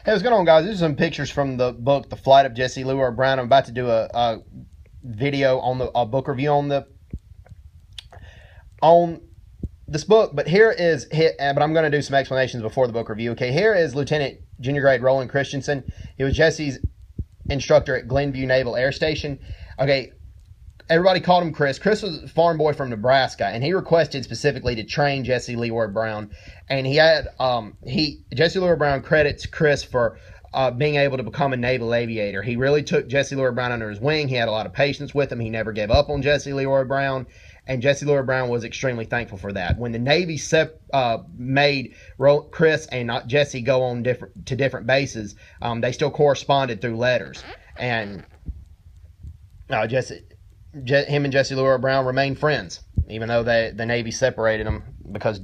Hey, what's going on, guys? These are some pictures from the book, The Flight of Jesse Leroy Brown. I'm about to do a video on a book review on this book, but here is but I'm going to do some explanations before the book review. Okay, here is Lieutenant Junior Grade Roland Christensen. He was Jesse's instructor at Glenview Naval Air Station. Okay, everybody called him Chris. Chris was a farm boy from Nebraska, and he requested specifically to train Jesse Leroy Brown. And he had Jesse Leroy Brown credits Chris for being able to become a naval aviator. He really took Jesse Leroy Brown under his wing. He had a lot of patience with him. He never gave up on Jesse Leroy Brown, and Jesse Leroy Brown was extremely thankful for that. When the Navy made Chris and not Jesse go on to different bases, they still corresponded through letters. And him and Jesse Leroy Brown remained friends, even though the Navy separated them because,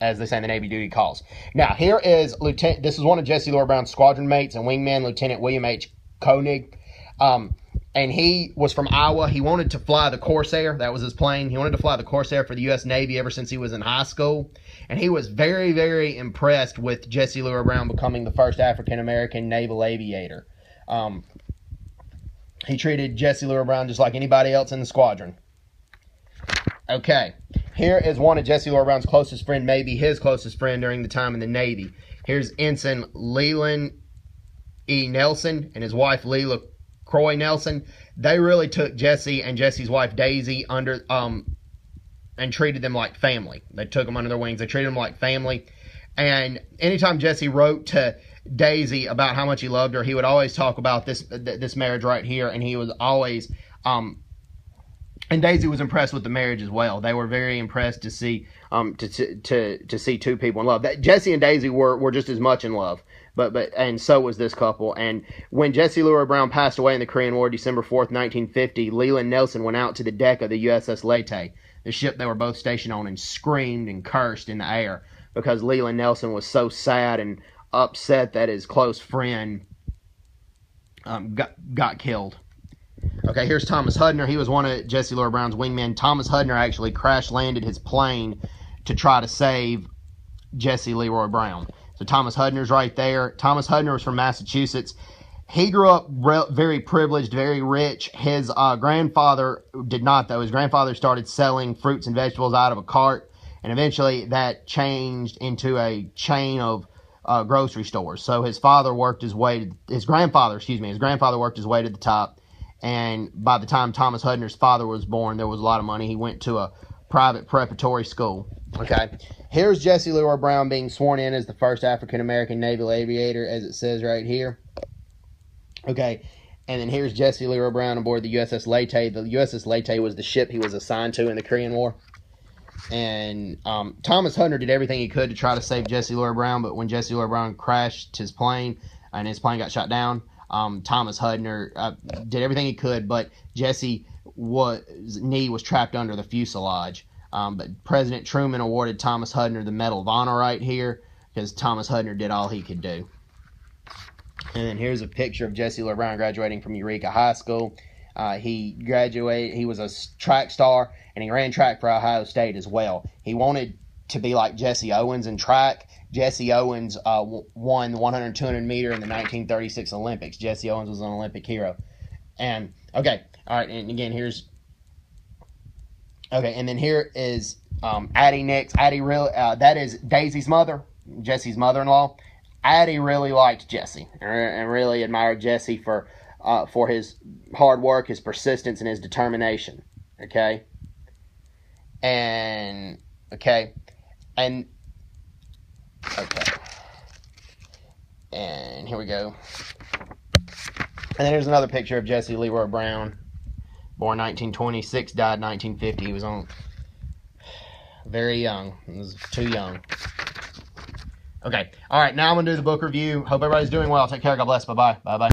as they say in the Navy, duty calls. Now, here is this is one of Jesse Leroy Brown's squadron mates and wingman, Lieutenant William H Koenig. And he was from Iowa. He wanted to fly the Corsair. That was his plane. He wanted to fly the Corsair for the U.S. Navy ever since he was in high school. And he was very, very impressed with Jesse Leroy Brown becoming the first African-American naval aviator. He treated Jesse Leroy Brown just like anybody else in the squadron. Okay, here is one of Jesse Leroy Brown's closest friend, maybe his closest friend during the time in the Navy. Here's Ensign Leland Nelson and his wife Leroy Nelson. They really took Jesse and Jesse's wife Daisy under and treated them like family. They took them under their wings. They treated them like family. And anytime Jesse wrote to Daisy about how much he loved her, he would always talk about this marriage right here, and he was always and Daisy was impressed with the marriage as well. They were very impressed to see to see two people in love. Jesse and Daisy were just as much in love, and so was this couple. And when Jesse Leroy Brown passed away in the Korean War, December 4th, 1950, Leland Nelson went out to the deck of the USS Leyte, the ship they were both stationed on, and screamed and cursed in the air because Leland Nelson was so sad and upset that his close friend got killed. Okay, here's Thomas Hudner. He was one of Jesse Leroy Brown's wingmen. Thomas Hudner actually crash-landed his plane to try to save Jesse Leroy Brown. So Thomas Hudner's right there. Thomas Hudner was from Massachusetts. He grew up very privileged, very rich. His grandfather did not, though. His grandfather started selling fruits and vegetables out of a cart, and eventually that changed into a chain of grocery stores. So his grandfather worked his way to the top. And by the time Thomas Hudner's father was born, there was a lot of money. He went to a private preparatory school. Okay, here's Jesse Leroy Brown being sworn in as the first African-American naval aviator, as it says right here. Okay, and then here's Jesse Leroy Brown aboard the USS Leyte. The USS Leyte was the ship he was assigned to in the Korean War. And Thomas Hudner did everything he could to try to save Jesse Leroy Brown, but when Jesse Leroy Brown crashed his plane and his plane got shot down, Thomas Hudner did everything he could, but Jesse's knee was trapped under the fuselage. But President Truman awarded Thomas Hudner the Medal of Honor right here because Thomas Hudner did all he could do. And then here's a picture of Jesse Leroy Brown graduating from Eureka High School. He graduated. He was a track star, and he ran track for Ohio State as well. He wanted to be like Jesse Owens in track. Jesse Owens won the 100 and 200 meter in the 1936 Olympics. Jesse Owens was an Olympic hero. And okay, all right, and again and then here is Addie next. Addie really that is Daisy's mother, Jesse's mother-in-law. Addie really liked Jesse and really admired Jesse for his hard work, his persistence, and his determination. And here we go. And then here's another picture of Jesse Leroy Brown, born 1926, died 1950. He was very young. He was too young. Okay. All right. Now I'm going to do the book review. Hope everybody's doing well. Take care. God bless. Bye-bye. Bye-bye.